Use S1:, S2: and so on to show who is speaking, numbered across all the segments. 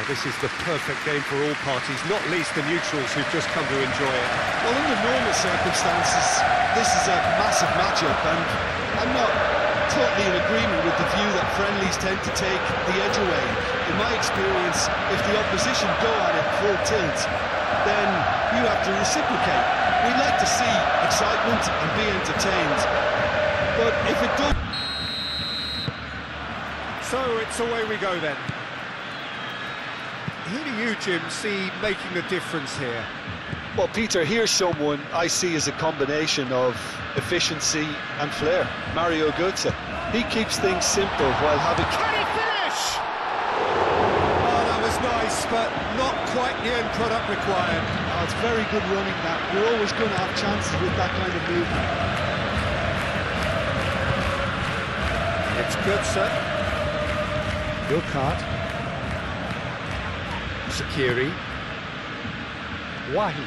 S1: This is the perfect game for all parties, not least the neutrals who've just come to enjoy it.
S2: Well, under normal circumstances, this is a massive matchup, and I'm not totally in agreement with the view that friendlies tend to take the edge away. In my experience, if the opposition go at it full tilt, then you have to reciprocate. We'd like to see excitement and be entertained, but if it does...
S1: So it's away we go then. Who do you, Jim, see making the difference here?
S2: Well, Peter, here's someone I see as a combination of efficiency and flair. Mario Götze. He keeps things simple while having...
S1: Can he finish? Oh, that was nice, but not quite the end product required.
S2: Oh, it's very good running, that. You're always going to have chances with that kind of movement.
S1: It's Götze. Burkhardt. Shaqiri. Wahi.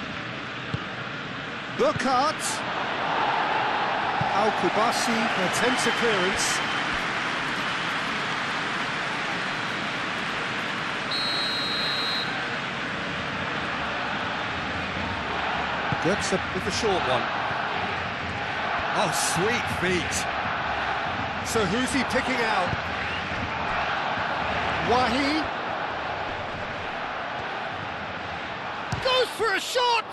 S1: Burkhardt. Al-Kubasi attempts a clearance. Götze with the short one. Oh, sweet feet. So who's he picking out? Wahi. Goes for a shot!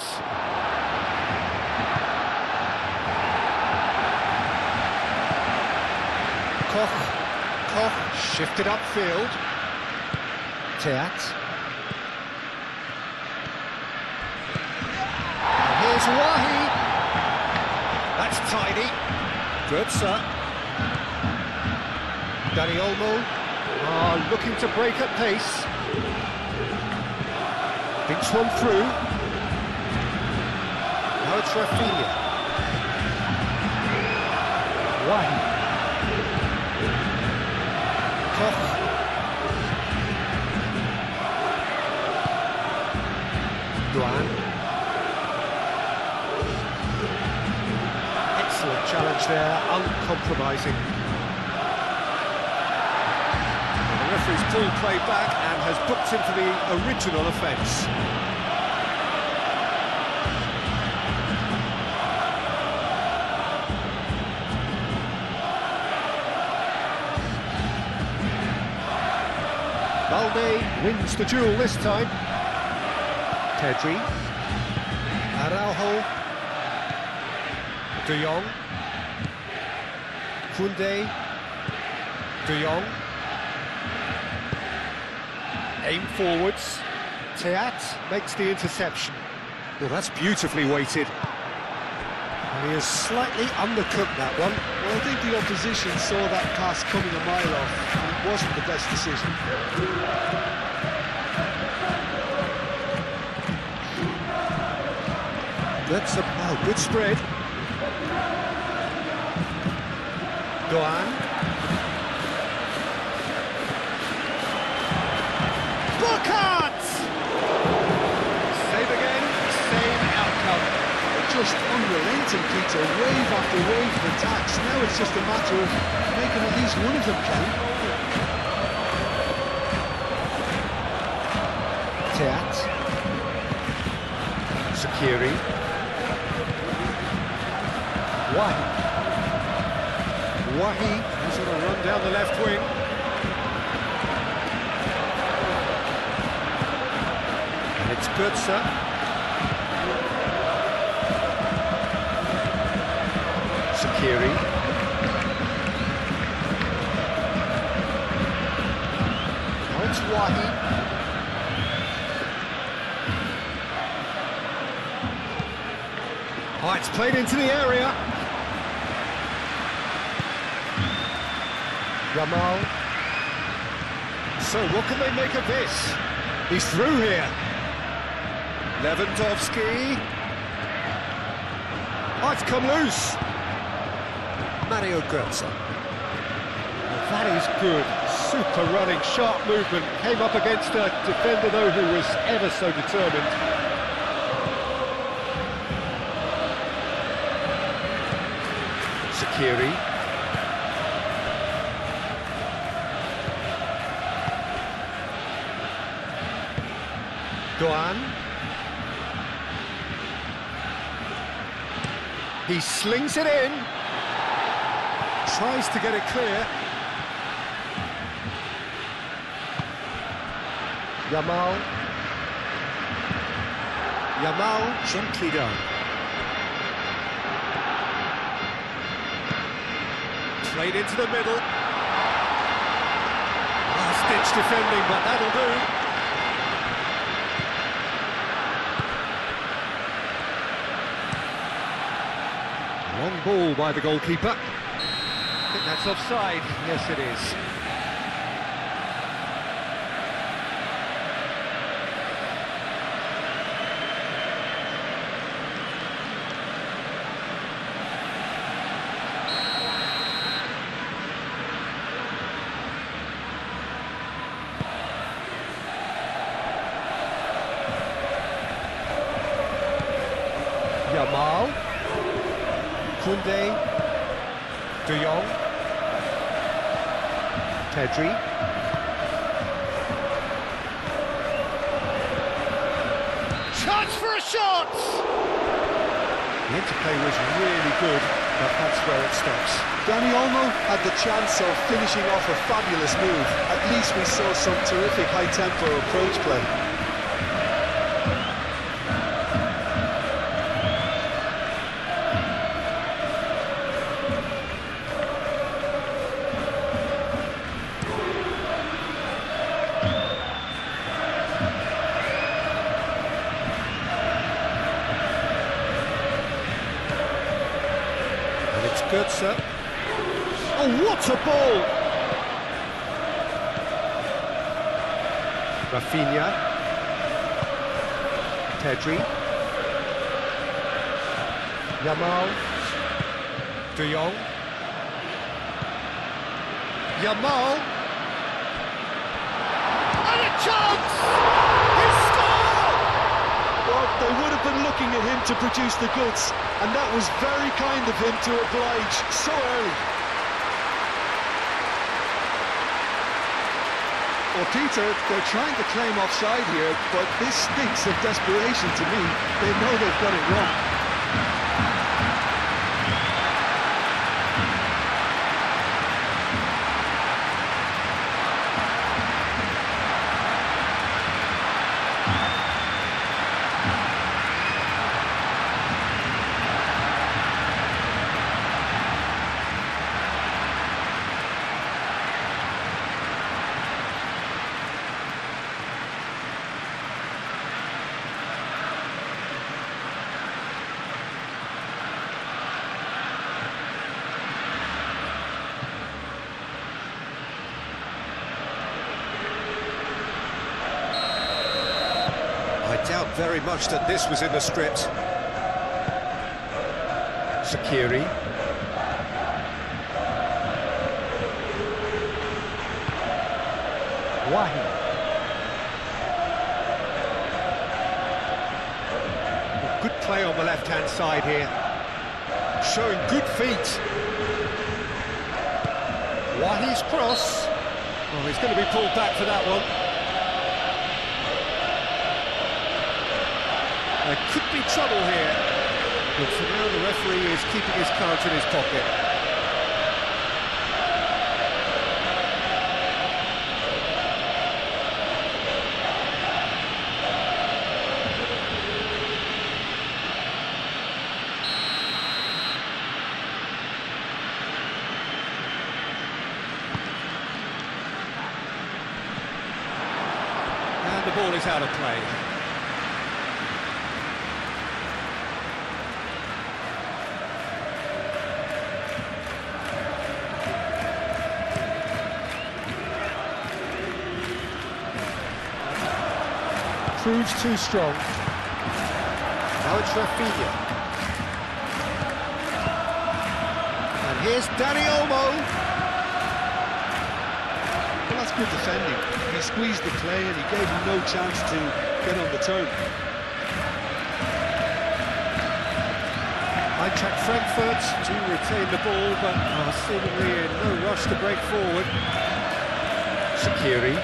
S1: Koch shifted upfield. Teat. And here's Wahi. That's tidy. Götze. Dani Olmo. Looking to break at pace. Thinks one through. Now it's Rafinha. Wahi. Koch. Duan. Excellent challenge there, uncompromising. The referee's pulled play back and has booked him for the original offence. Balde wins the duel this time. Pedri. Araujo. De Jong. Koundé. De Jong. Aim forwards. Teat makes the interception. Well, that's beautifully weighted. And he has slightly undercooked that one.
S2: Well, I think the opposition saw that pass coming a mile off, and it wasn't the best decision.
S1: That's a good spread. Doan. Burkhardt! Save again, same outcome.
S2: Just unrelenting, Peter, wave after wave of attacks. Now it's just a matter of making at least one of them count.
S1: Teat. Shaqiri. Wahi is on a run down the left wing. And it's Götze. Shaqiri. Now it's Wahi. Oh, it's played into the area. Yamal. So what can they make of this? He's through here. Lewandowski. Oh, it's come loose. Mario Götze. Well, that is good. Super running, sharp movement. Came up against a defender, though, who was ever so determined. Shaqiri. Doan. He slings it in. Tries to get it clear. Yamal. Yamal gently done. Played into the middle. Last-ditch defending, but that'll do. Long ball by the goalkeeper. I think that's offside. Yes, it is. Yamal, Koundé, De Jong, Pedri, chance for a shot! The interplay was really good, but that's where it stops.
S2: Dani Olmo had the chance of finishing off a fabulous move. At least we saw some terrific high-tempo approach play.
S1: Götze. Oh, what a ball! Rafinha. Pedri. Yamal. De Jong. Yamal. And a chance! He scored!
S2: Well, they would have been looking at him to produce the goods, and that was very kind of him to oblige so early. Well, Peter, they're trying to claim offside here, but this stinks of desperation to me. They know they've got it wrong.
S1: I doubt very much that this was in the script. Shaqiri. Wahi. Good play on the left-hand side here. Showing good feet. Wahi's cross. Oh, he's going to be pulled back for that one. There could be trouble here, but for now the referee is keeping his cards in his pocket. And the ball is out of play. Proves too strong. Now it's Rafinha. And here's Dani Olmo.
S2: Well, that's good defending. He squeezed the play and he gave him no chance to get on the turn.
S1: Eintracht Frankfurt do retain the ball, but are seemingly in no rush to break forward. Shaqiri.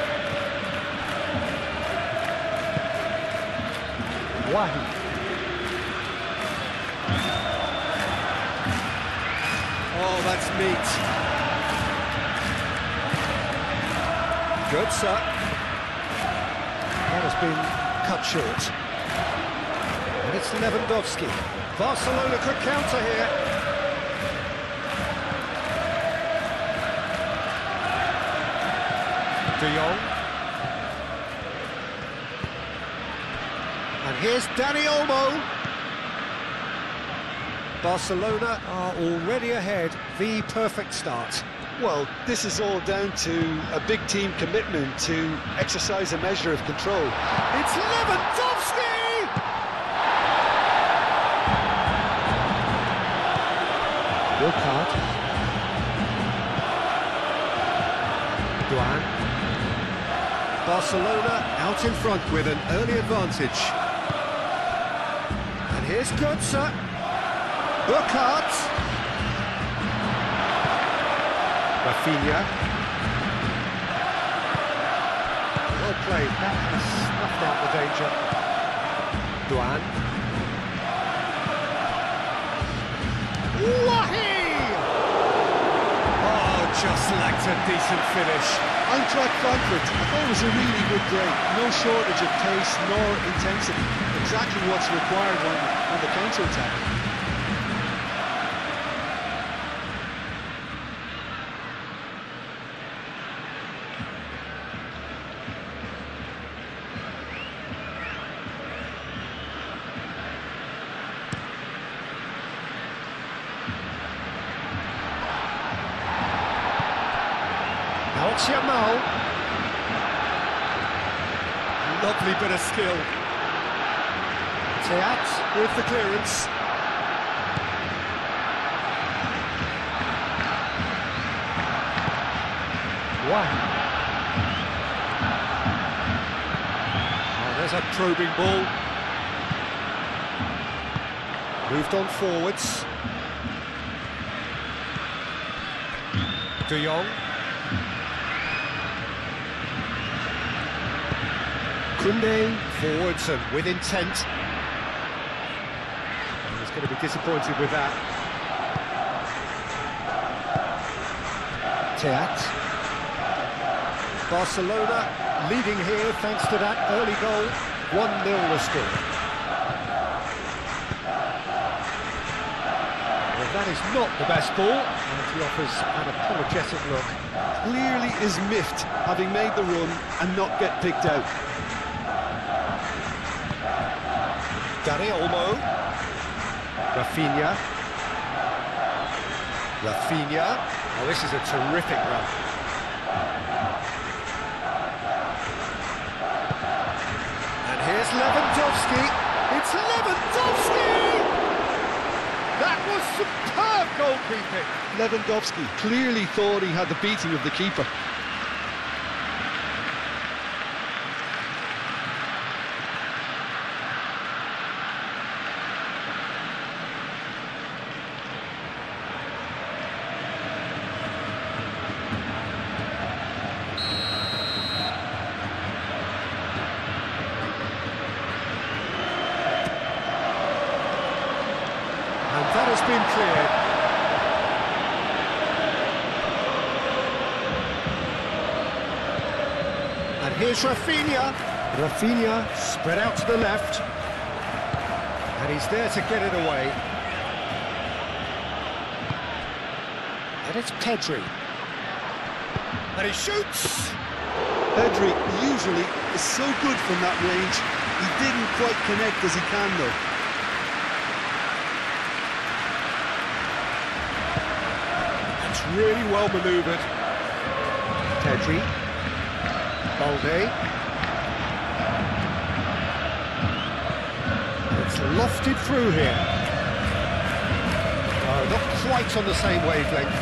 S1: Wahi. Oh, that's neat. Götze. That has been cut short. And it's Lewandowski. Barcelona could counter here. De Jong. And here's Dani Olmo. Barcelona are already ahead. The perfect start.
S2: Well, this is all down to a big team commitment to exercise a measure of control.
S1: It's Lewandowski! Burkhardt. Duan. Barcelona out in front with an early advantage. And here's Götze. Burkhardt. Rafinha. Well played, that has snuffed out the danger. Duan. Wahi! Oh, just lacked a decent finish.
S2: Eintracht Frankfurt, I thought it was a really good break. No shortage of pace nor intensity. Exactly what's required on the counter-attack.
S1: Now it's Yamal. Lovely bit of skill. Teat with the clearance. One. Oh, there's a probing ball. Moved on forwards. De Jong. Koundé forwards and with intent. He's going to be disappointed with that. Teat. Barcelona leading here thanks to that early goal. 1-0 the score. Well, that is not the best ball, and he offers an apologetic look.
S2: Clearly is miffed, having made the run and not get picked out.
S1: Dani Olmo. Rafinha. Rafinha. Oh, this is a terrific run. And here's Lewandowski. It's Lewandowski! That was superb goalkeeping.
S2: Lewandowski clearly thought he had the beating of the keeper.
S1: And that has been cleared. And here's Rafinha. Rafinha spread out to the left. And he's there to get it away. And it's Pedri. And he shoots!
S2: Pedri usually is so good from that range. He didn't quite connect as he can though.
S1: It's really well manoeuvred. Pedri. Balde. It's lofted through here. Oh, not quite on the same wavelength.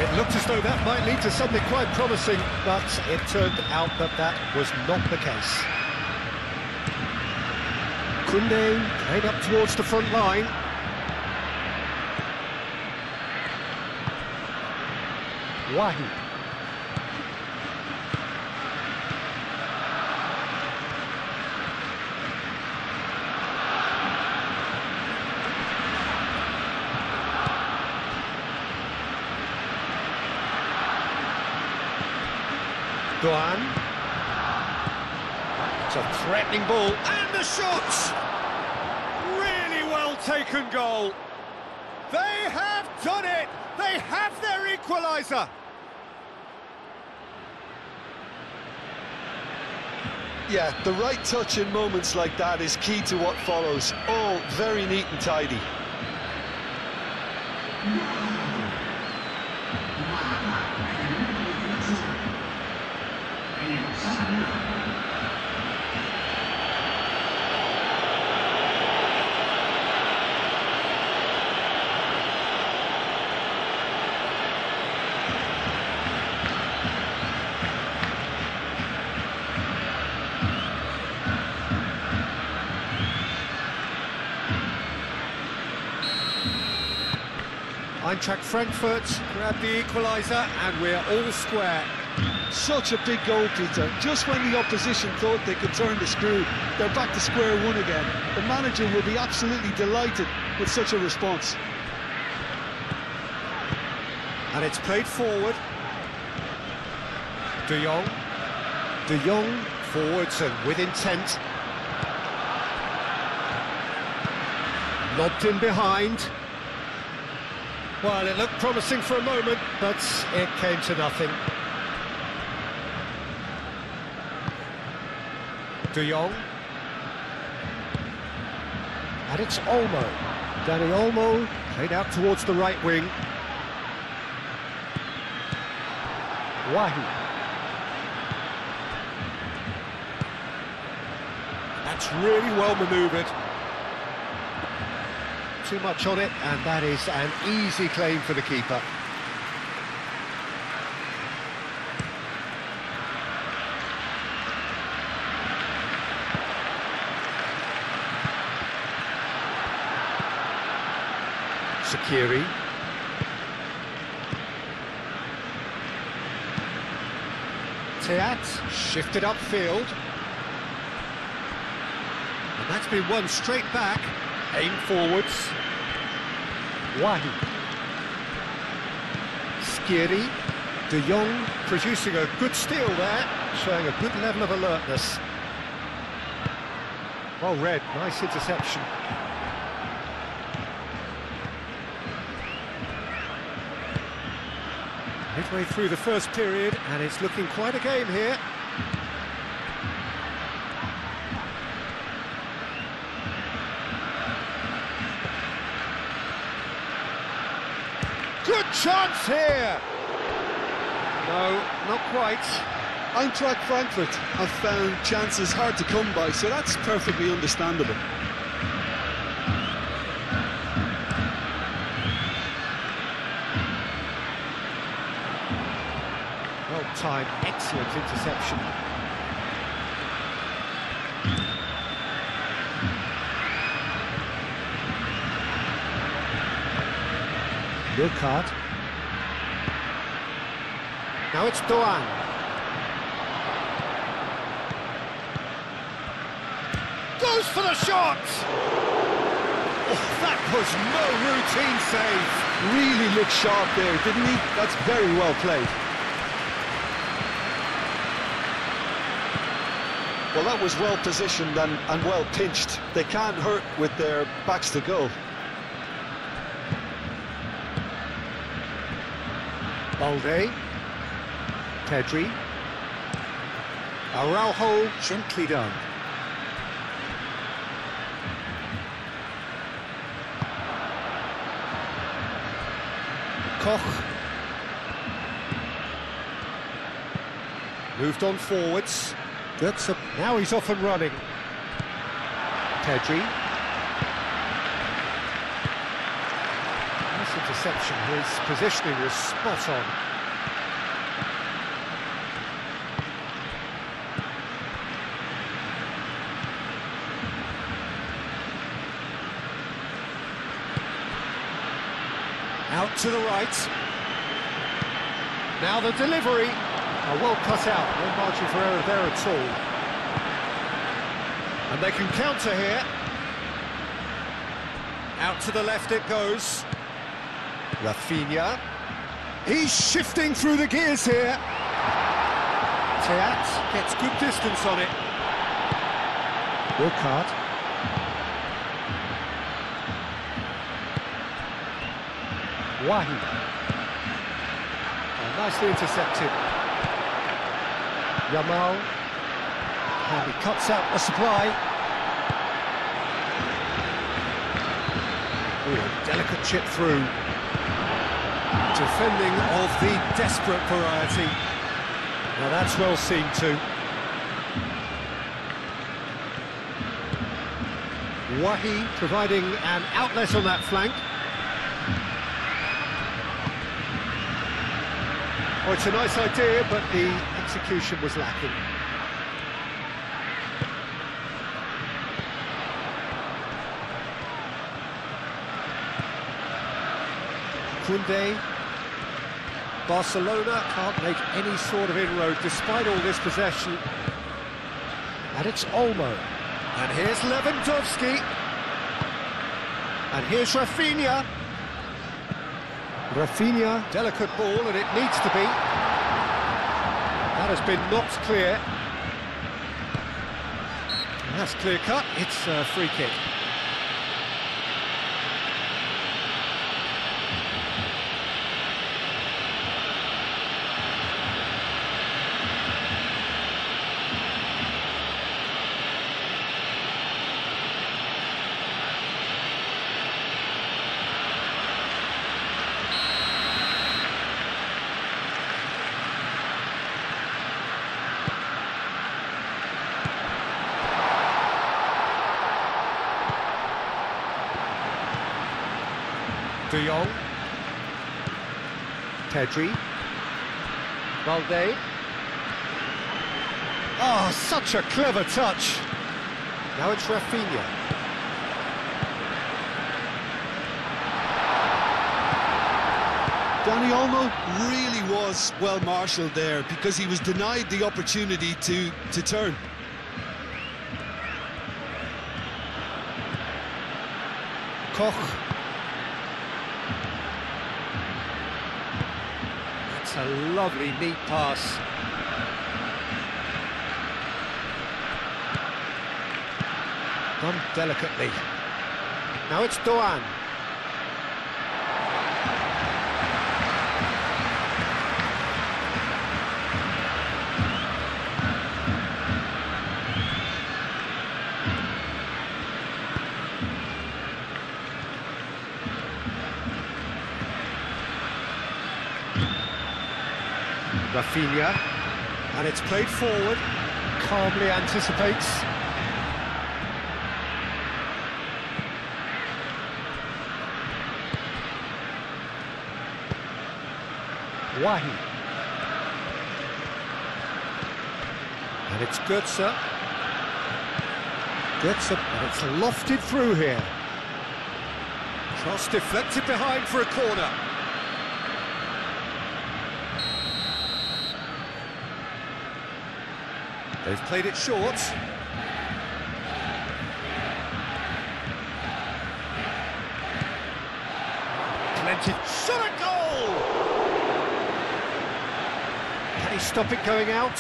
S1: It looked as though that might lead to something quite promising, but it turned out that that was not the case. Koundé played up towards the front line. Wahi. Doan. It's a threatening ball, and the shot! Really well taken goal. They have done it! They have their equaliser!
S2: Yeah, the right touch in moments like that is key to what follows. All very neat and tidy.
S1: Eintracht Frankfurt grab the equaliser, and we're all square.
S2: Such a big goal, Peter. Just when the opposition thought they could turn the screw, they're back to square one again. The manager will be absolutely delighted with such a response.
S1: And it's played forward. De Jong. De Jong forwards and with intent. Lobbed in behind. Well, it looked promising for a moment, but it came to nothing. De Jong. And it's Olmo. Dani Olmo played out towards the right wing. Wahi. That's really well manoeuvred. Too much on it, and that is an easy claim for the keeper. Shaqiri. Teat shifted upfield. And that's been won straight back. Aim forwards. Wahi. Shaqiri. De Jong producing a good steal there, showing a good level of alertness. Well read, nice interception. Midway through the first period, and it's looking quite a game here. Good chance here! No, not quite.
S2: Eintracht Frankfurt have found chances hard to come by, so that's perfectly understandable.
S1: Well timed, excellent interception. Burkhardt. Now it's Doan. Goes for the shot! Oh, that was no routine save.
S2: Really looked sharp there, didn't he? That's very well played. Well, that was well positioned and well pinched. They can't hurt with their backs to goal.
S1: Balde. Pedri. Araujo, gently done. Koch. Moved on forwards. Götze. Now he's off and running. Pedri. Nice interception. His positioning was spot on. Out to the right. Now the delivery. Well cut out, no margin for error there at all. And they can counter here. Out to the left it goes. Rafinha. He's shifting through the gears here. Teat gets good distance on it. Burkhardt. Wahi. Oh, nicely intercepted. Yamal. And he cuts out the supply. Ooh, delicate chip through. Defending of the desperate variety. Now that's well seen too. Wahi providing an outlet on that flank. Oh, it's a nice idea, but the execution was lacking. Koundé. Barcelona can't make any sort of inroad despite all this possession. And it's Olmo. And here's Lewandowski. And here's Rafinha. Rafinha, delicate ball, and it needs to be. That has been knocked clear. And that's clear cut, it's a free kick. De Jong, Pedri, Valde. Oh, such a clever touch. Now it's Rafinha.
S2: Dani Olmo really was well marshalled there because he was denied the opportunity to turn.
S1: Koch. A lovely neat pass. Done delicately. Now it's Doan. Rafinha, and it's played forward, calmly anticipates. Wahi. And it's Götze. Götze, and it's lofted through here. Cross deflected behind for a corner. They've played it short. Plenty. Shot a goal! Can he stop it going out?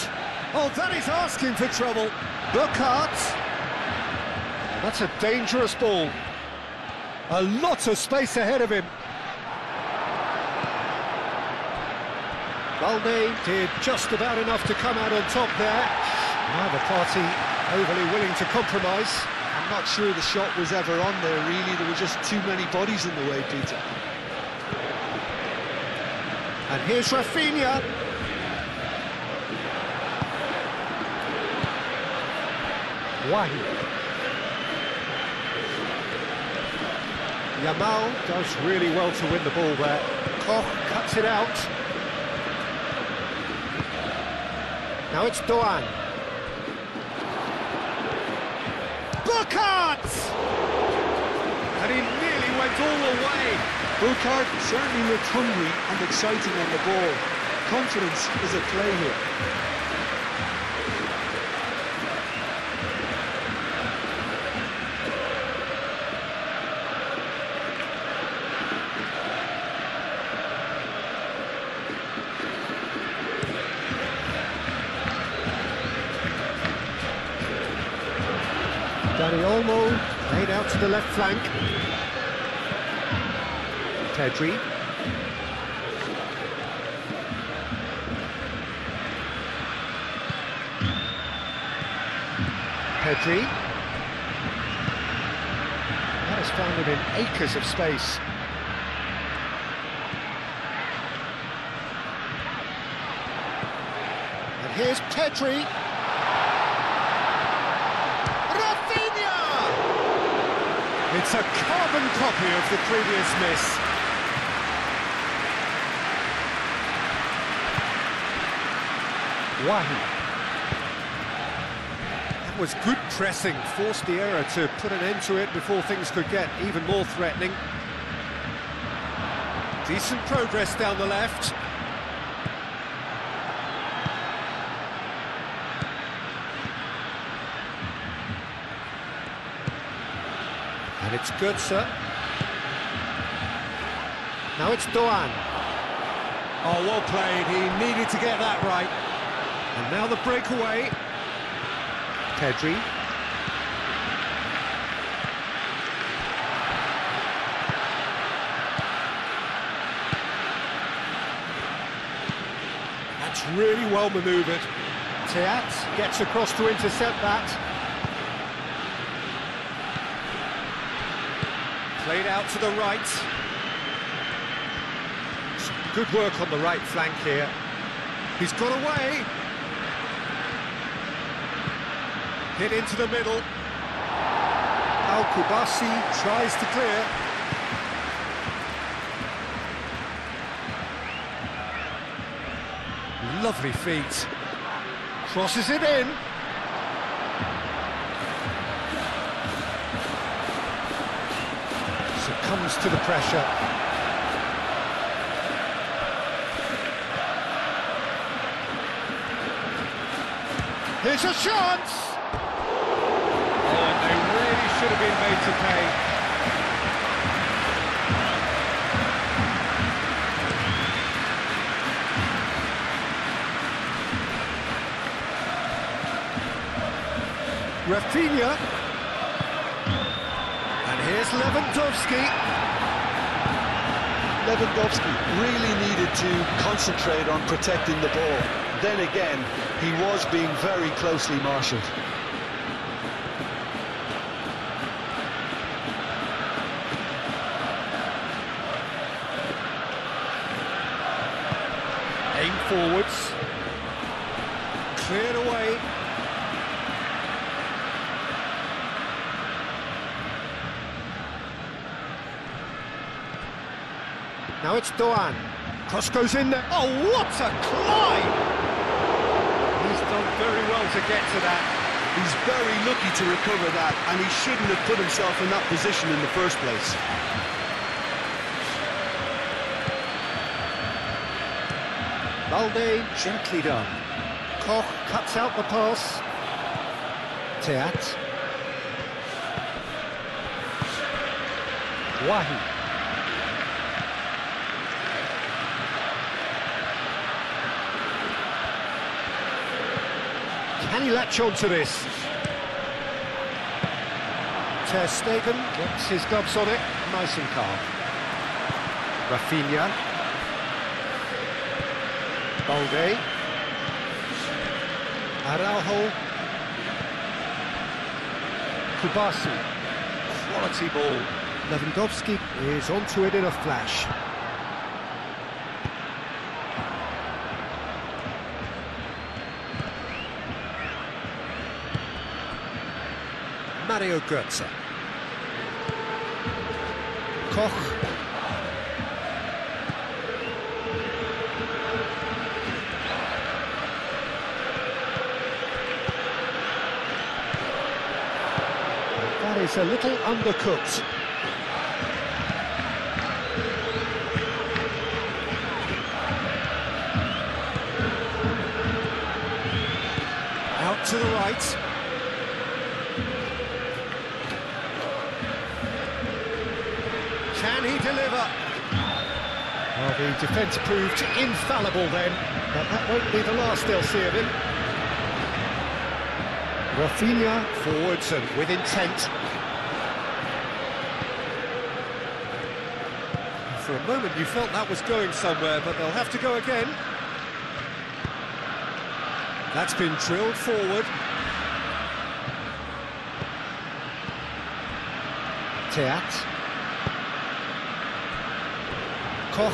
S1: Oh, that is asking for trouble. Burkhardt. That's a dangerous ball. A lot of space ahead of him. Valde did just about enough to come out on top there. Neither party overly willing to compromise.
S2: I'm not sure the shot was ever on there, really. There were just too many bodies in the way, Peter.
S1: And here's Rafinha. Wahi. Yamal does really well to win the ball there. Koch cuts it out. Now it's Doan. Burkhardt! And he nearly went all the way.
S2: Burkhardt certainly looked hungry and exciting on the ball. Confidence is at play here.
S1: Olmo, played out to the left flank. Pedri. Pedri. That has found him in acres of space. And here's Pedri. Rafinha! It's a carbon copy of the previous miss. Wahi. That was good pressing, forced the error to put an end to it before things could get even more threatening. Decent progress down the left. And it's Götze. Now it's Doan. Oh, well played. He needed to get that right. And now the breakaway. Pedri. That's really well manoeuvred. Teat gets across to intercept that. Played out to the right. Some good work on the right flank here. He's got away. Hit into the middle. Al-Kubasi tries to clear. Lovely feet. Crosses it in. Succumbs to the pressure. Here's a chance! Oh, and they really should have been made to pay. Rafinha. And here's Lewandowski.
S2: Lewandowski really needed to concentrate on protecting the ball. Then again, he was being very closely marshalled.
S1: Aim forwards. Cleared away. Now it's Doan. Cross goes in there. Oh, what a climb! He's done very well to get to that.
S2: He's very lucky to recover that, and he shouldn't have put himself in that position in the first place.
S1: Balde gently done. Koch cuts out the pass. Teat. Wahi. Can he latch on to this? Ter Stegen gets his gloves on it, nice and calm. Rafinha. Balde. Araujo. Kubasi. Quality ball. Lewandowski is onto it in a flash. Mario Götze. Koch. That is a little undercooked. Out to the right. Can he deliver? Well, the defence proved infallible then, but that won't be the last they'll see of him. Rafinha forwards and with intent. For a moment you felt that was going somewhere, but they'll have to go again. That's been drilled forward. Teat. Koch.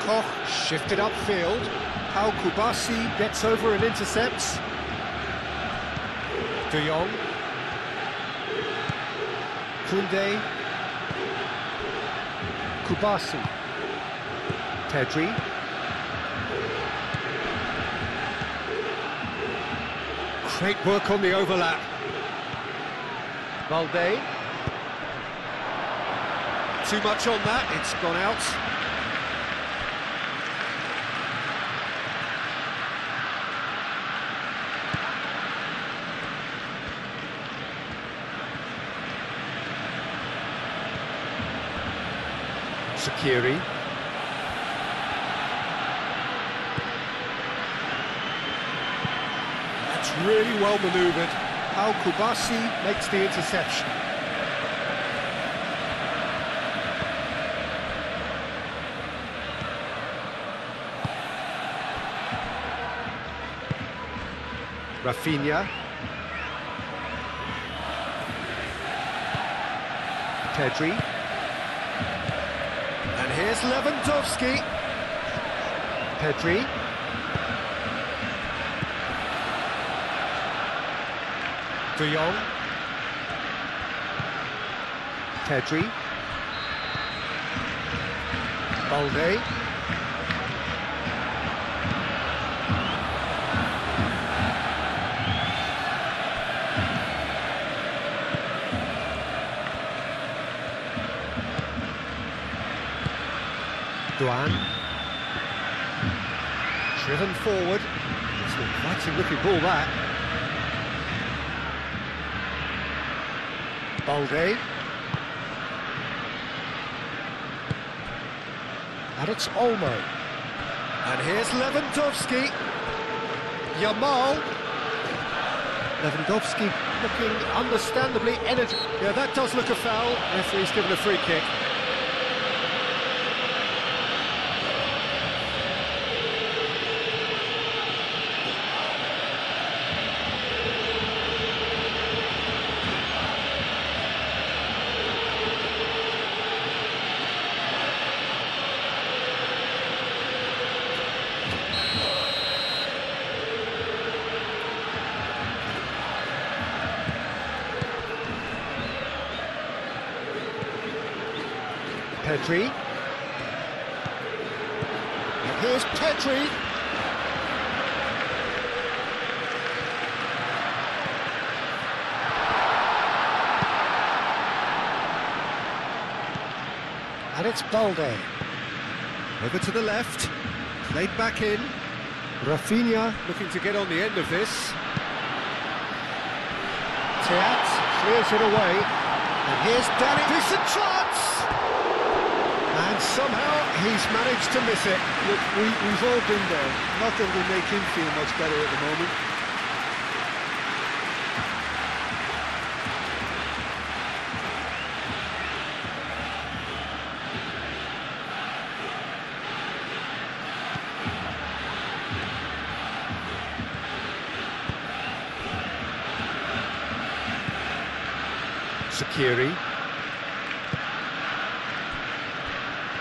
S1: Koch shifted upfield. Pau Kubasi gets over and intercepts. De Jong. Koundé. Kubasi. Pedri. Great work on the overlap. Balde. Too much on that, it's gone out. Shaqiri. That's really well manoeuvred. Pau Kubasi makes the interception. Rafinha. Pedri. And here's Lewandowski. Pedri. De Jong. Pedri. Balde. Duan. Driven forward. It's an exciting looking ball, that. Balde. And it's Olmo. And here's Lewandowski. Yamal. Lewandowski looking understandably energetic. Yeah, that does look a foul. Referee's given a free kick. Pedri. And here's Pedri. And it's Balde. Over to the left. Played back in. Rafinha looking to get on the end of this. Teat clears it away. And here's Danny. Decent chance! And somehow he's managed to miss it.
S2: Look, we've all been there. Nothing will make him feel much better at the moment.
S1: Shaqiri.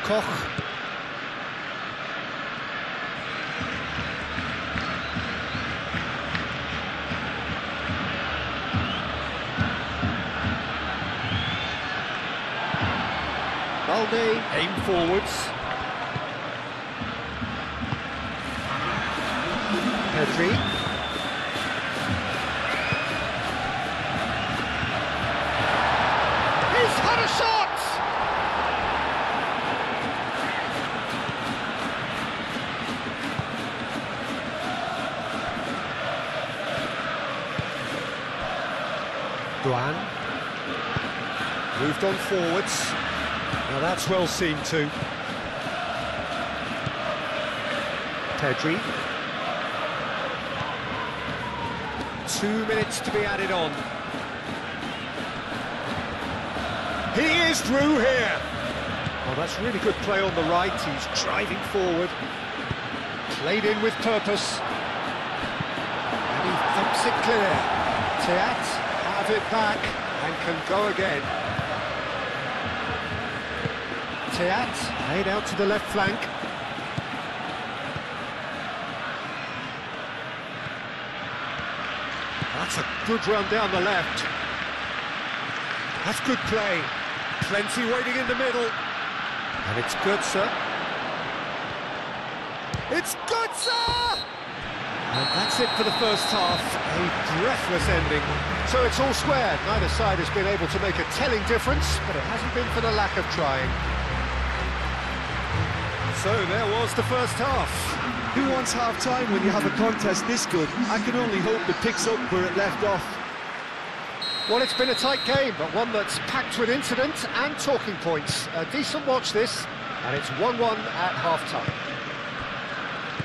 S1: Koch. Balde aim forwards. Pedri. He's had a shot! Duan. Moved on forwards. Now that's well seen too. Pedri. 2 minutes to be added on. He is through here. Well, that's really good play on the right. He's driving forward. Played in with purpose. And he thumps it clear. Teat have it back and can go again. Teat laid out to the left flank. That's a good run down the left. That's good play. Plenty waiting in the middle. And it's Götze. It's Götze! And that's it for the first half. A breathless ending. So it's all square. Neither side has been able to make a telling difference, but it hasn't been for the lack of trying. So there was the first half.
S2: Who wants half-time when you have a contest this good? I can only hope it picks up where it left off.
S1: Well, it's been a tight game, but one that's packed with incident and talking points. A decent watch this, and it's 1-1 at half-time.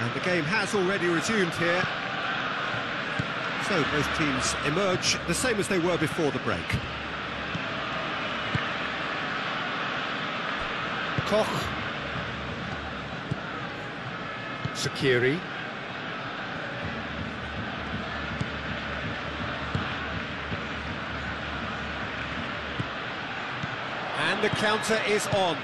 S1: And the game has already resumed here. So both teams emerge the same as they were before the break. Koch. Shaqiri. And the counter is on.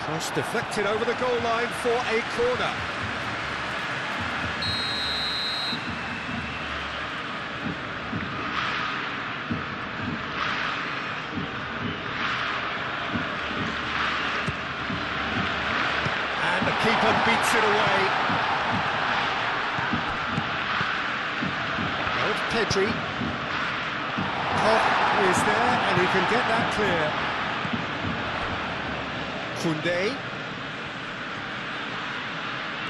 S1: Cross deflected over the goal line for a corner. And the keeper beats it away. Now it's Pedri. Koch is there, and he can get that clear. Koundé.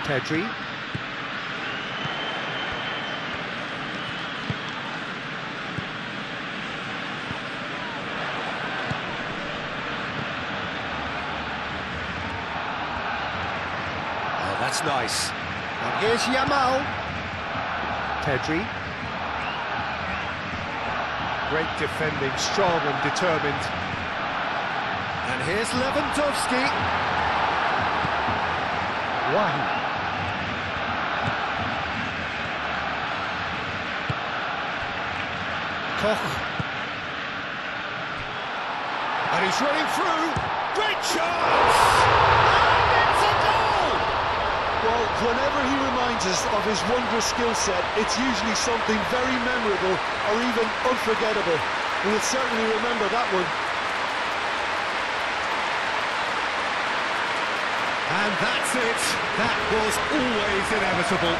S1: Pedri. Oh, that's nice. Now here's Yamal. Pedri. Great defending, strong and determined. And here's Lewandowski. Wahi. Koch. And he's running through. Great chance! And it's a goal!
S2: Well, whenever he reminds us of his wondrous skill set, it's usually something very memorable or even unforgettable. We'll certainly remember that one.
S1: And that's it. That was always inevitable.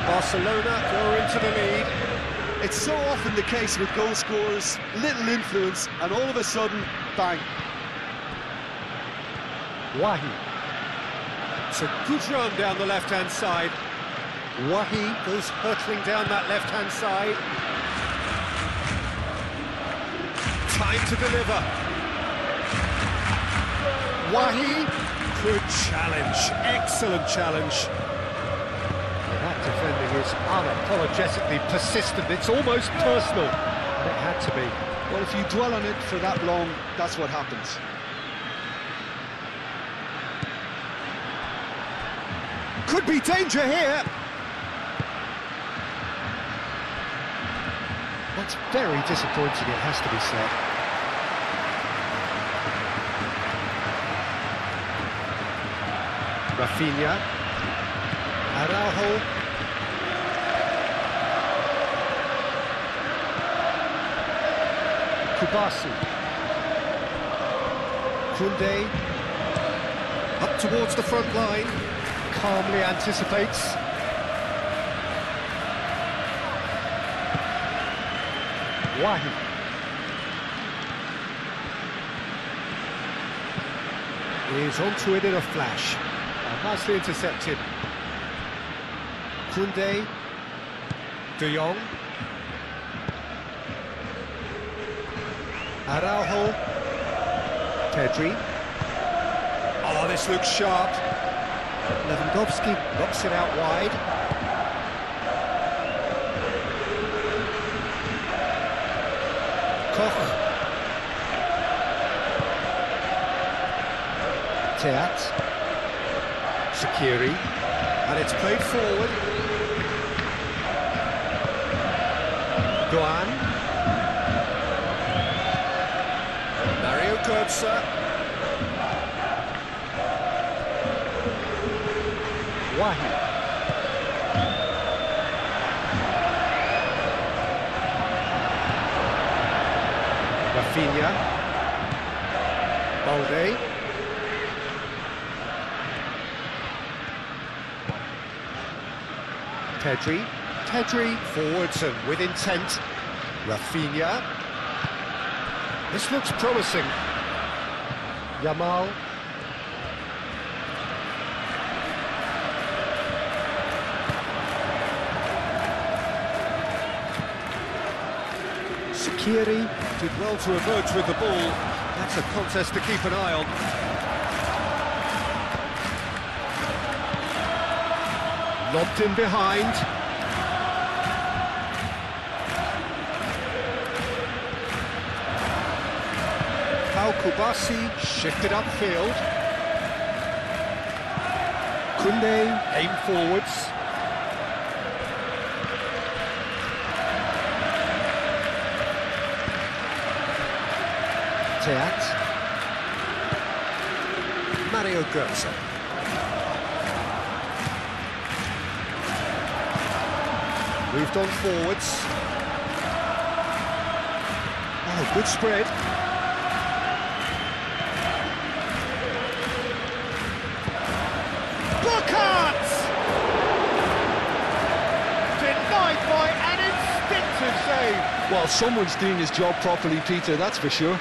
S1: Barcelona go into the lead.
S2: It's so often the case with goal scorers, little influence, and all of a sudden, bang.
S1: Wahi. It's a good run down the left-hand side. Wahi goes hurtling down that left-hand side. Time to deliver. Wahi, good challenge, excellent challenge. That defending is unapologetically persistent, it's almost personal, and it had to be.
S2: Well, if you dwell on it for that long, that's what happens.
S1: Could be danger here. That's very disappointing, it has to be said. Rafinha. Araujo. Kubasi. Koundé. Up towards the front line. Calmly anticipates. Wahi. Is onto it in a flash. Nicely intercepted. Koundé. De Jong. Araujo. Pedri. Oh, this looks sharp. Lewandowski knocks it out wide. Koch. Teat. Shaqiri. And it's played forward. Doan. Mario Götze. Wahi. Rafinha. Balde. Pedri forwards and with intent. Rafinha. This looks promising. Yamal. Shaqiri did well to emerge with the ball. That's a contest to keep an eye on. Lobbed in behind. Pau Kubasi shifted upfield. Koundé aimed forwards. Teat. Mario Götze. Moved on forwards. Oh, good spread. Burkhardt! Denied by an instinctive save.
S2: Well, someone's doing his job properly, Peter, that's for sure.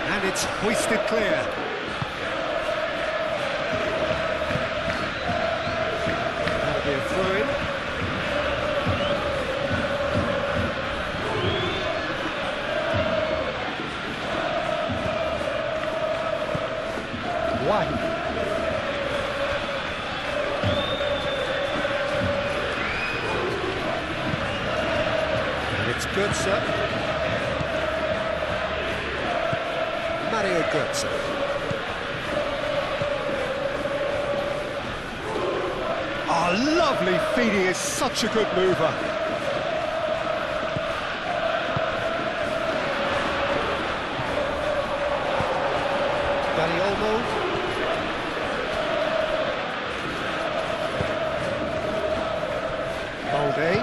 S1: And it's hoisted clear. That'll be a throw-in. Wahi. And it's Götze. Mario Götze. Oh, lovely feed, he is such a good mover. Dani Olmo. Balde.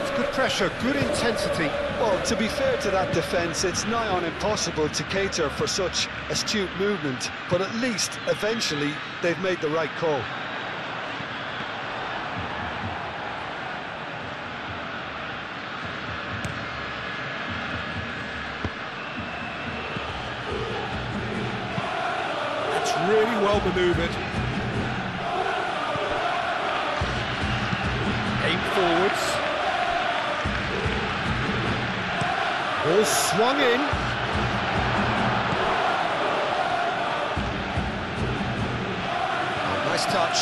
S1: It's good pressure, good intensity.
S2: Well, to be fair to that defence, it's nigh on impossible to cater for such astute movement, but at least, eventually, they've made the right call.
S1: That's really well manoeuvred. Aim forwards. Ball swung in. Oh, nice touch.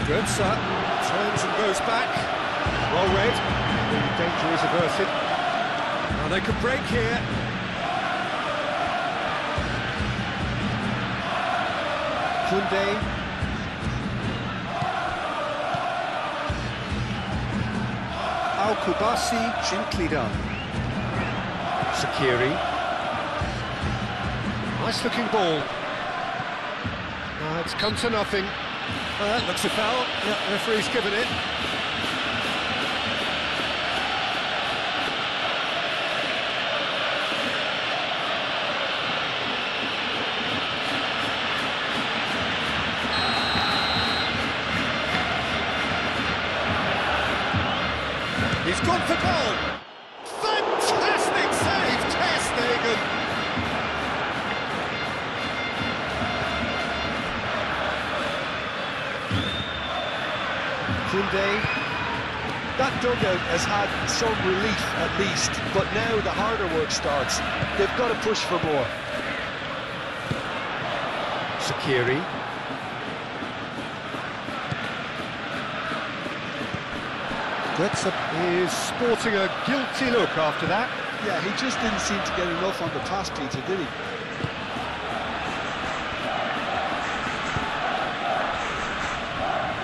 S1: Götze turns and goes back. Well read. The danger is averted. Now they could break here. Koundé. Al-Kubasi, gently done. Shaqiri. Nice looking ball. It's come to nothing. That looks a foul. Yeah, the referee's given it. He's gone for goal! Fantastic save, Ter Stegen! Koundé.
S2: That dugout has had some relief at least, but now the harder work starts. They've got to push for more.
S1: Shaqiri. Goetze is sporting a guilty look after that.
S2: Yeah, he just didn't seem to get enough on the pass, Peter, did he?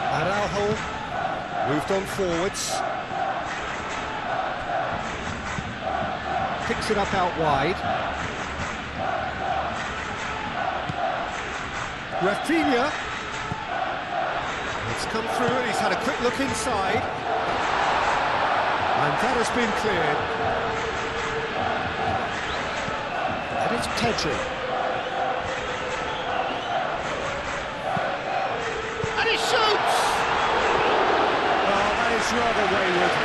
S1: Araujo moved on forwards. Picks it up out wide. Rafinha. It's come through and he's had a quick look inside. And that has been cleared. And it's Pedri. And he shoots! Oh, that is rather wayward.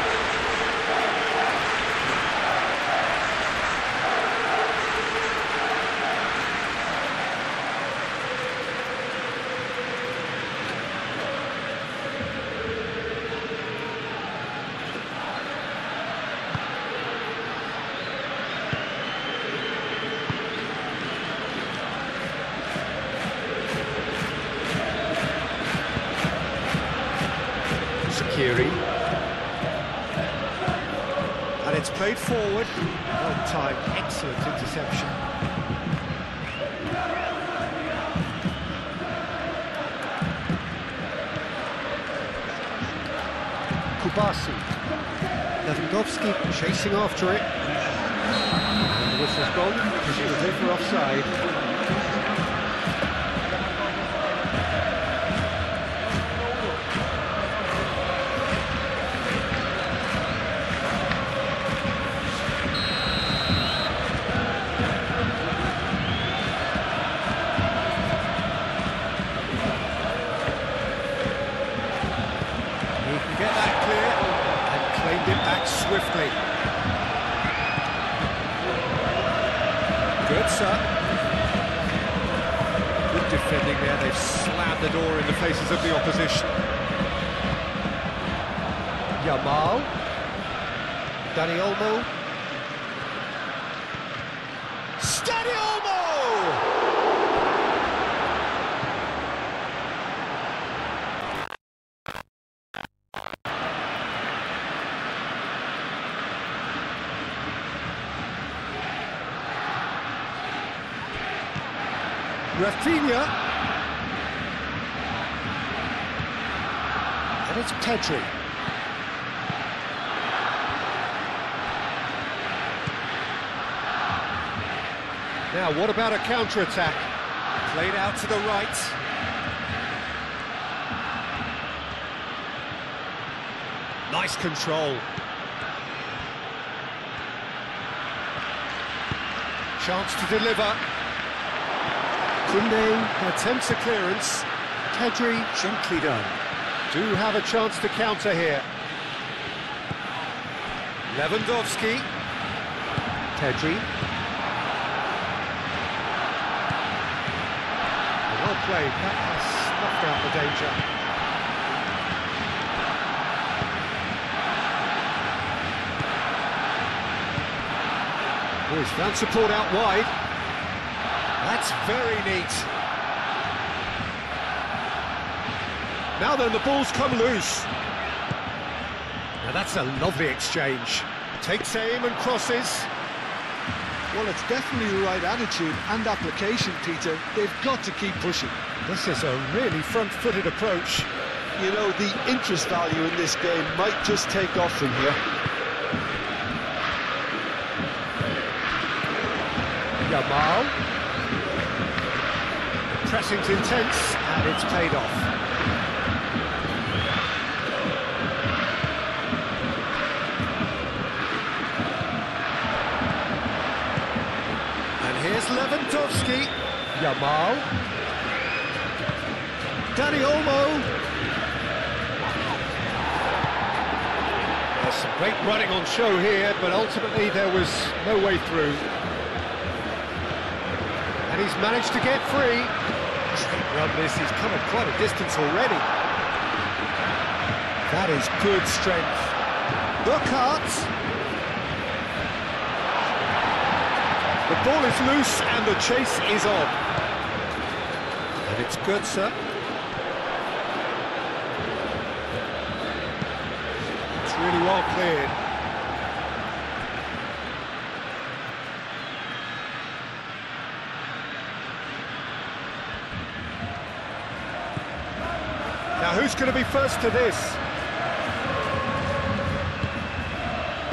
S1: Shaqiri. And it's played forward. Well timed, excellent interception. Kubasi. Lewandowski chasing after it. And the whistle's gone, presumably for offside. Get that clear and claimed it back swiftly. Goetze. Good defending there, they've slammed the door in the faces of the opposition. Yamal. Dani Olmo. Dani Olmo! Rafinha. And it's Pedri. Now, what about a counter-attack? Played out to the right. Nice control. Chance to deliver. Koundé attempts a clearance. Pedri gently done. Do have a chance to counter here. Lewandowski. Pedri. Well played, that has snuffed out the danger. Oh, he's found support out wide. That's very neat. Now then, the ball's come loose. Now that's a lovely exchange. Takes aim and crosses.
S2: Well, it's definitely the right attitude and application, Peter. They've got to keep pushing.
S1: This is a really front-footed approach.
S2: You know, the interest value in this game might just take off from here.
S1: Yamal. Pressing's intense, and it's paid off. And here's Lewandowski. Yamal. Dani Olmo. There's some great running on show here, but ultimately there was no way through. And he's managed to get free. Great run this, he's come quite a distance already. That is good strength. Burkhardt. The ball is loose and the chase is on. And it's Götze. It's really well cleared. Now who's going to be first to this?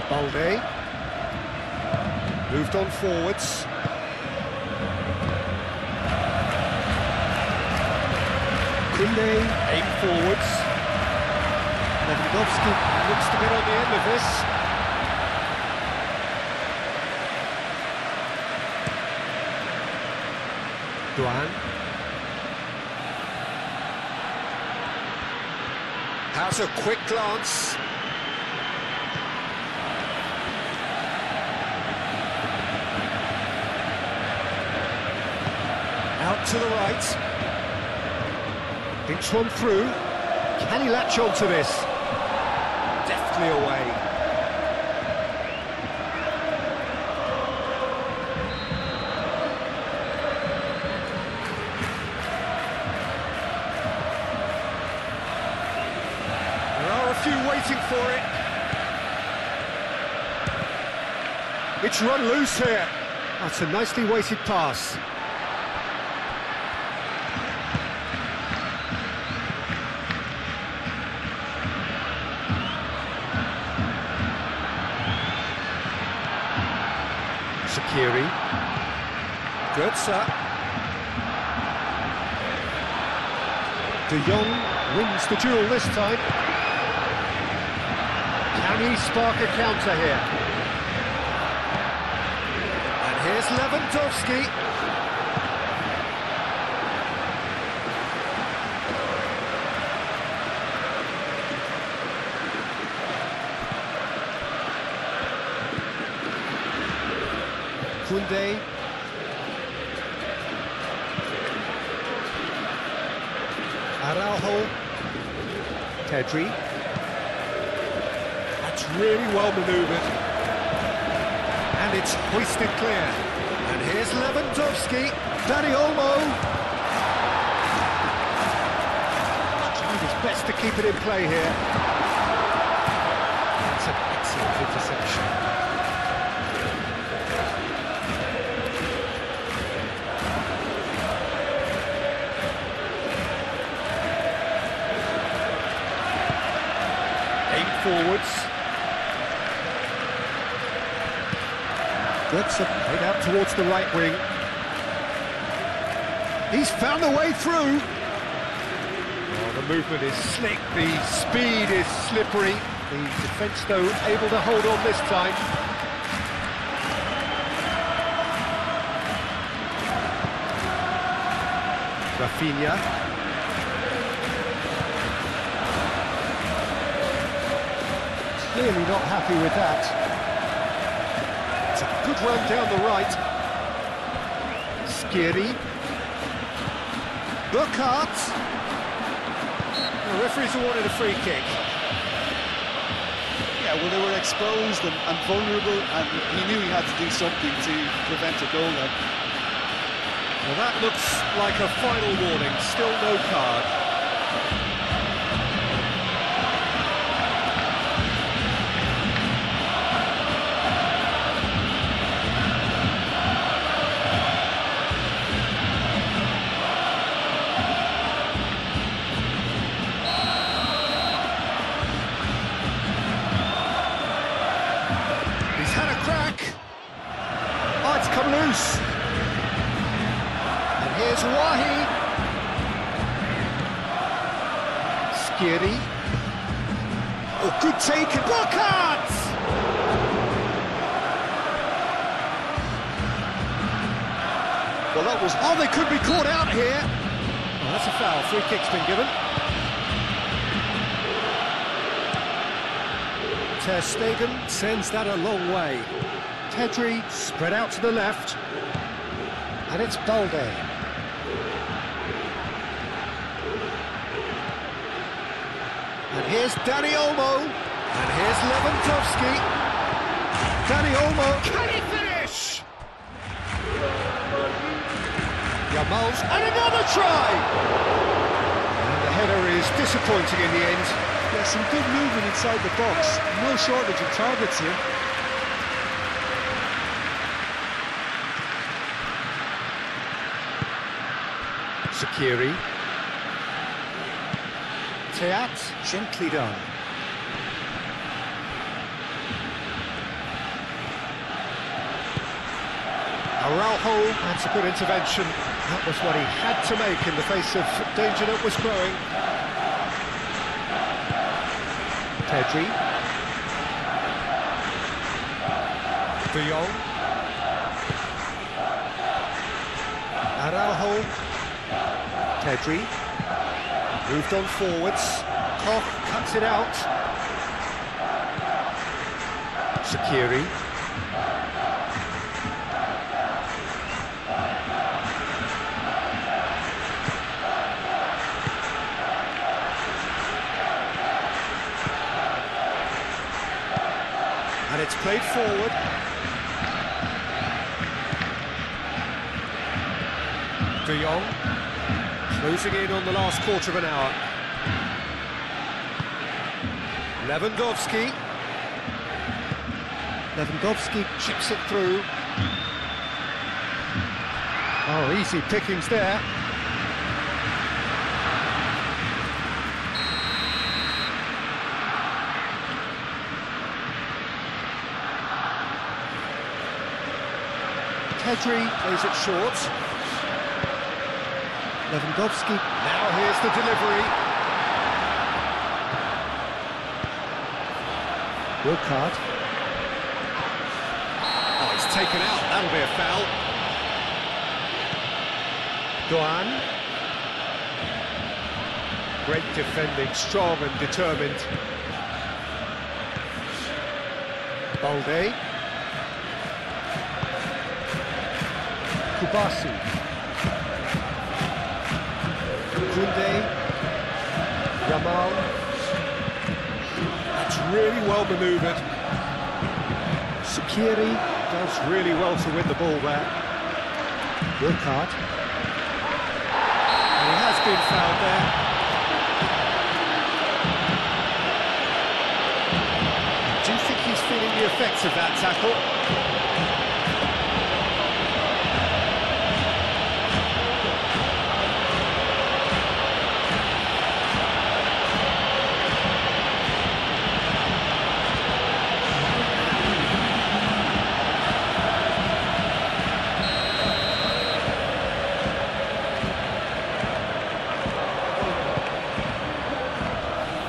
S1: Balde. Moved on forwards. Koundé, aim forwards. Lewandowski looks to get on the end of this. Duan. Has a quick glance. Out to the right. Thinks one through. Can he latch on to this? Deftly away. There are a few waiting for it. It's run loose here. That's a nicely weighted pass. Shaqiri. Götze. De Jong wins the duel this time. Can he spark a counter here? And here's Lewandowski. Koundé. Araujo. Pedri. That's really well manoeuvred. And it's hoisted clear. And here's Lewandowski. Dani Olmo. Trying his best to keep it in play here. That's an excellent interception. Forwards. Götze played out towards the right wing. He's found a way through. Oh, the movement is slick, the speed is slippery. The defence, though, able to hold on this time. Rafinha. Clearly not happy with that. It's a good run down the right. Skiri. Burkhardt. The referee's awarded a free kick.
S2: Yeah, well, they were exposed and vulnerable, and he knew he had to do something to prevent a goal then.
S1: Well, that looks like a final warning. Still no card. Here's Wahi. Skiri. Oh, good taken. Burkhardt!
S2: Well, that was...
S1: Oh, they could be caught out here. Oh, that's a foul. Free kick's been given. Ter Stegen sends that a long way. Pedri spread out to the left. And it's Balde. And here's Dani Olmo. And here's Lewandowski. Dani Olmo. Can he finish? Yamal's. And another try! And the header is disappointing in the end.
S2: Yeah, some good movement inside the box. No shortage of targets here.
S1: Shaqiri. Teat, gently done. Araujo, that's a good intervention. That was what he had to make in the face of danger that was growing. Pedri. De Jong. Araujo. Pedri. Moved on forwards. Koch cuts it out. Shaqiri. And it's played forward. De Jong. Closing in on the last quarter of an hour. Lewandowski. Lewandowski chips it through. Oh, easy pickings there. Pedri plays it short. Lewandowski. Now here's the delivery. Burkhardt. Oh, he's taken out. That'll be a foul. Doan. Great defending, strong and determined. Balde. Kubasi. Koundé, Yamal. That's really well manoeuvred. Shaqiri does really well to win the ball there. Burkhardt. And he has been fouled there. Do you think he's feeling the effects of that tackle?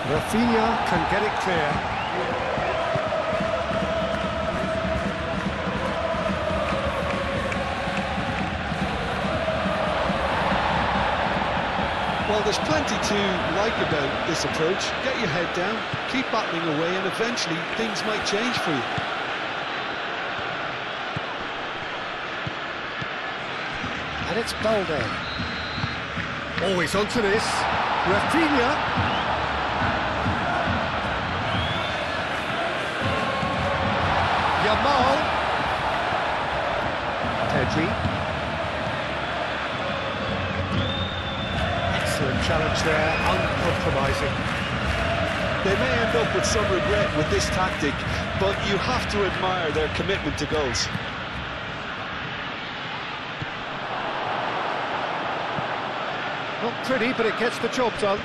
S1: Rafinha can get it clear.
S2: Well, there's plenty to like about this approach. Get your head down, keep battling away, and eventually things might change for you.
S1: And it's Balde. Always onto this. Rafinha. Yamal. Pedri. Excellent challenge there, uncompromising.
S2: They may end up with some regret with this tactic, but you have to admire their commitment to goals.
S1: Not pretty, but it gets the job done.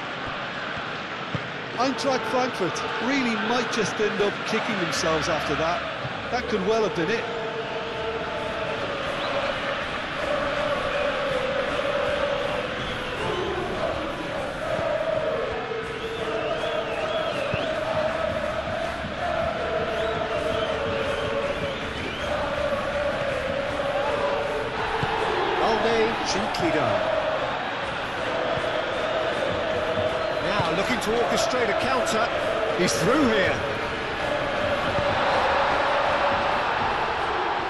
S2: Eintracht Frankfurt really might just end up kicking themselves after that. That could well have been it.
S1: Neatly done. Now looking to orchestrate a counter. He's through here.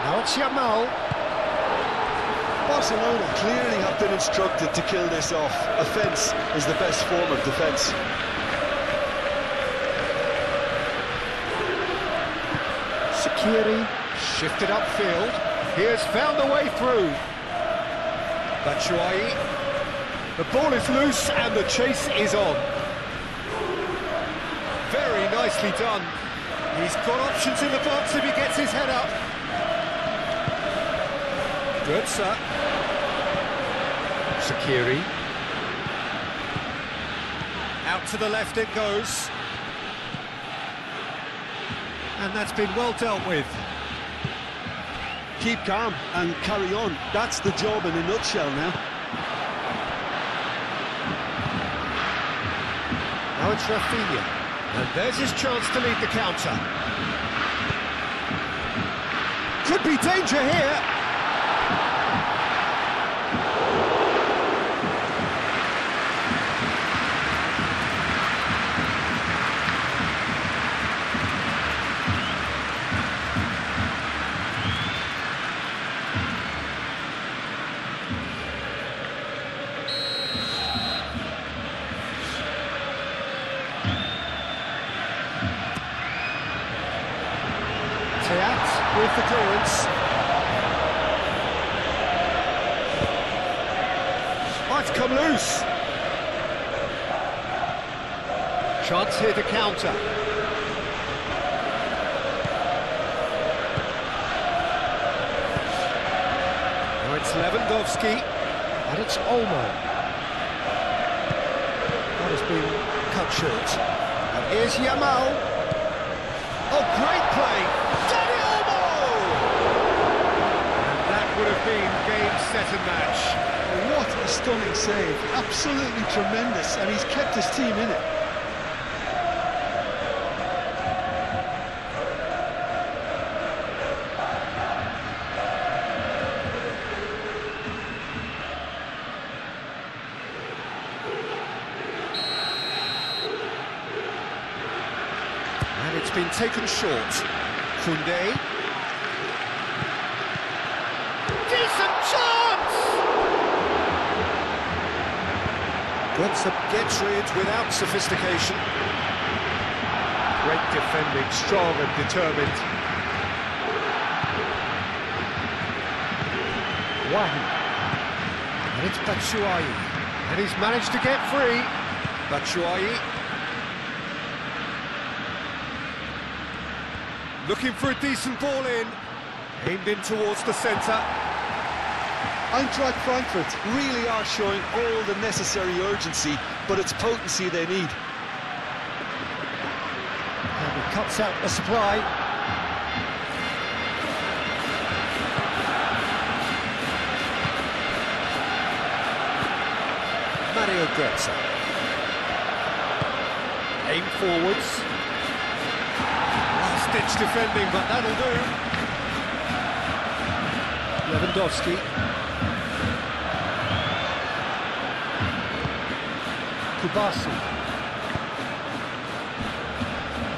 S1: Now it's Yamal.
S2: Barcelona clearly have been instructed to kill this off. Offence is the best form of defence.
S1: Shaqiri shifted upfield. He has found a way through. Batshuayi. The ball is loose and the chase is on. Very nicely done. He's got options in the box if he gets his head up. Götze. Shaqiri. Out to the left it goes. And that's been well dealt with.
S2: Keep calm and carry on. That's the job in a nutshell now.
S1: Now it's Rafinha. And there's his chance to lead the counter. Could be danger here. With the clearance. Might come loose. Chance here to counter. Now it's Lewandowski. And it's Olmo. That has been cut short. And here's Yamal. Oh, great play. Would have been game, set and match.
S2: What a stunning save, absolutely tremendous, and he's kept his team in it.
S1: And it's been taken short. Koundé. Decent chance! Götze gets rid without sophistication. Great defending, strong and determined. Wahi. And it's Batshuayi. And he's managed to get free. Batshuayi. Looking for a decent ball in. Aimed in towards the centre.
S2: Eintracht Frankfurt really are showing all the necessary urgency, but it's potency they need.
S1: And he cuts out the supply. Mario Götze. Aim forwards. Last-ditch defending, but that'll do. Lewandowski. Kubasi.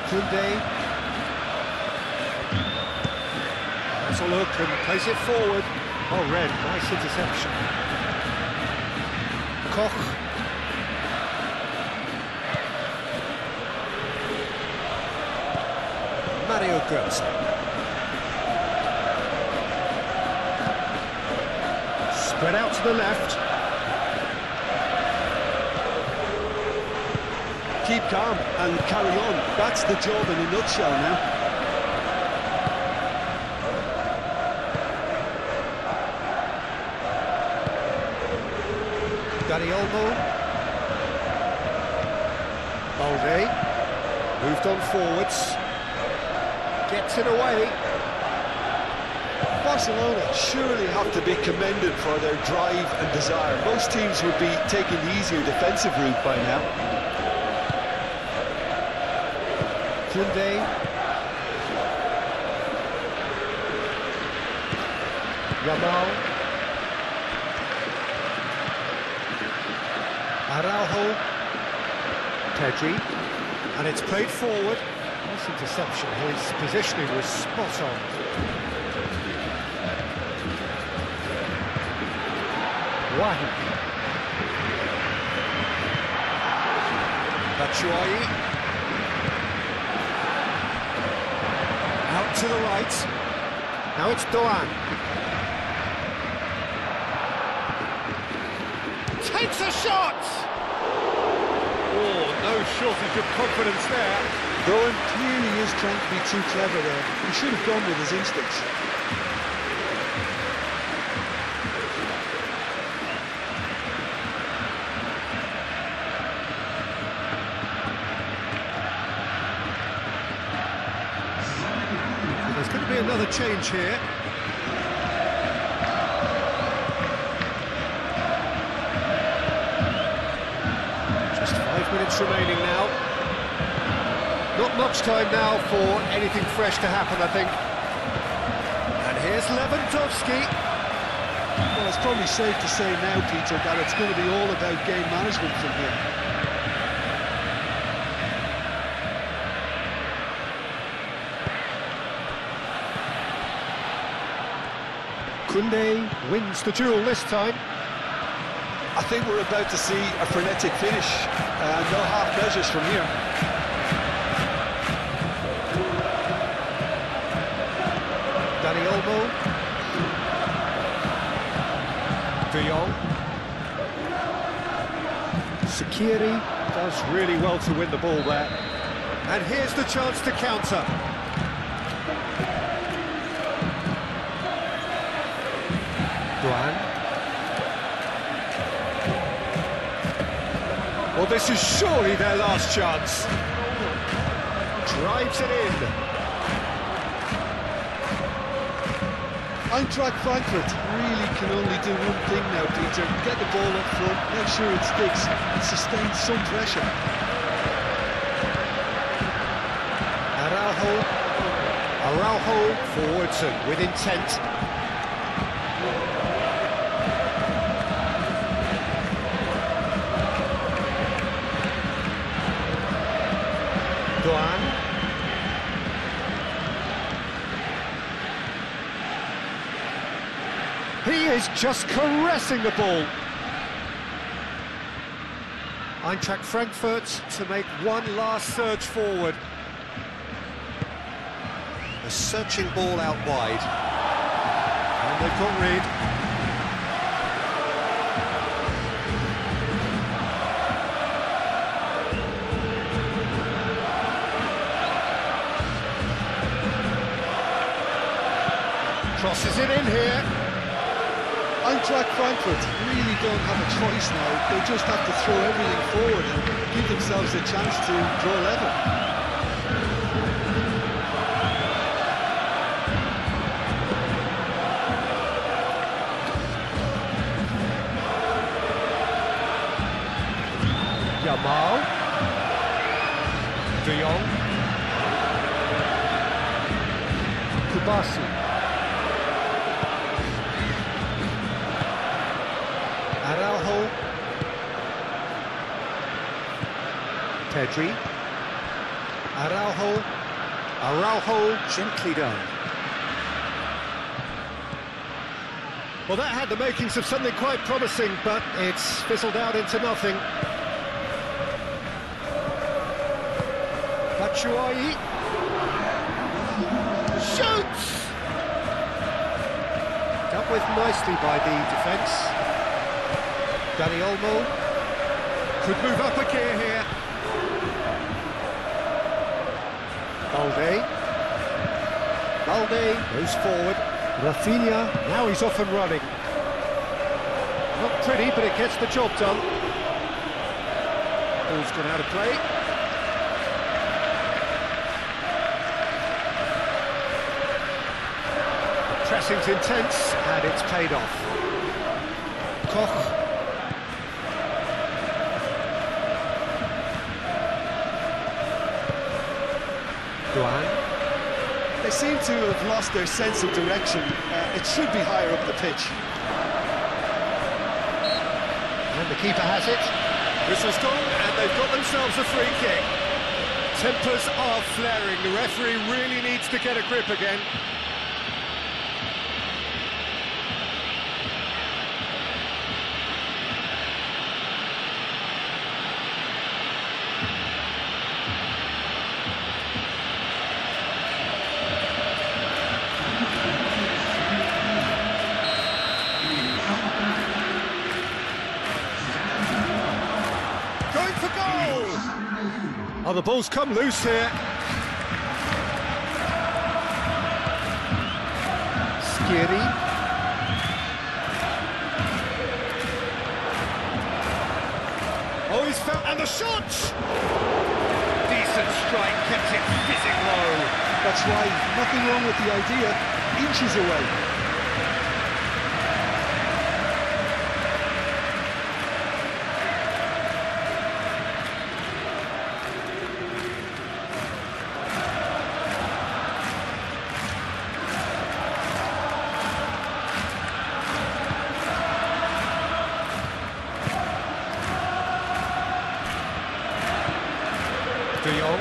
S1: Koundé. That's a look and plays it forward. Oh, Red, nice interception. Koch. Mario Götze. Spread out to the left.
S2: Keep calm and carry on. That's the job in a nutshell now.
S1: Dani Olmo. Balde. Moved on forwards. Gets it away.
S2: Barcelona surely have to be commended for their drive and desire. Most teams would be taking the easier defensive route by now.
S1: Koundé. Yamal. Araujo. Pedri. And it's played forward. Nice interception. His positioning was spot on. Wahi. Batshuayi. Out to the right. Now it's Doan. Takes a shot! Oh, no shortage of confidence there.
S2: Doan clearly is trying to be too clever there. He should have gone with his instincts.
S1: There's going to be another change here. Just 5 minutes remaining now. Not much time now for anything fresh to happen, I think. And here's Lewandowski.
S2: Well, it's probably safe to say now, Peter, that it's going to be all about game management from here.
S1: Koundé wins the duel this time.
S2: I think we're about to see a frenetic finish. No half measures from here.
S1: Dani Olmo. De Jong. Sakiri does really well to win the ball there. And here's the chance to counter. Doan. Well, this is surely their last chance. Drives it in.
S2: Eintracht Frankfurt really can only do one thing now, Peter. Get the ball up front, make sure it sticks, and sustain some pressure.
S1: Araujo forwards and with intent. Doan. He is just caressing the ball. Eintracht Frankfurt to make one last surge forward. A searching ball out wide. And they've got Reed. Crosses it in here.
S2: Eintracht Frankfurt really don't have a choice now. They just have to throw everything forward and give themselves a chance to draw level.
S1: Yamal. De Jong. Kubasi. Araujo. Pedri. Araujo, gently done. Well, that had the makings of something quite promising, but it's fizzled out into nothing. Batshuayi. Shoots! Dealt with nicely by the defence. Dani Olmo could move up a gear here. Balde goes forward. Rafinha, now he's off and running. Not pretty, but it gets the job done. Ball's gone out of play. The pressing's intense, and it's paid off. Koch. Doan.
S2: They seem to have lost their sense of direction. It should be higher up the pitch.
S1: And the keeper has it. Whistle's gone, and they've got themselves a free kick. Tempers are flaring. The referee really needs to get a grip again. Going for goal! Oh, the ball's come loose here. Skiri. Oh, he's found... and the shot! Decent strike, kept it fizzing low.
S2: That's right, nothing wrong with the idea, inches away.
S1: De Jong.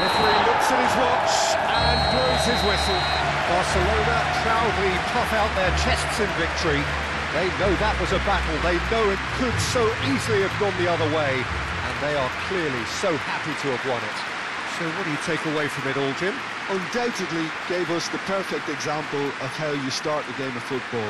S1: Referee looks at his watch and blows his whistle. Barcelona proudly puff out their chests in victory. They know that was a battle. They know it could so easily have gone the other way, and they are clearly so happy to have won it. So what do you take away from it all, Jim?
S2: Undoubtedly gave us the perfect example of how you start a game of football.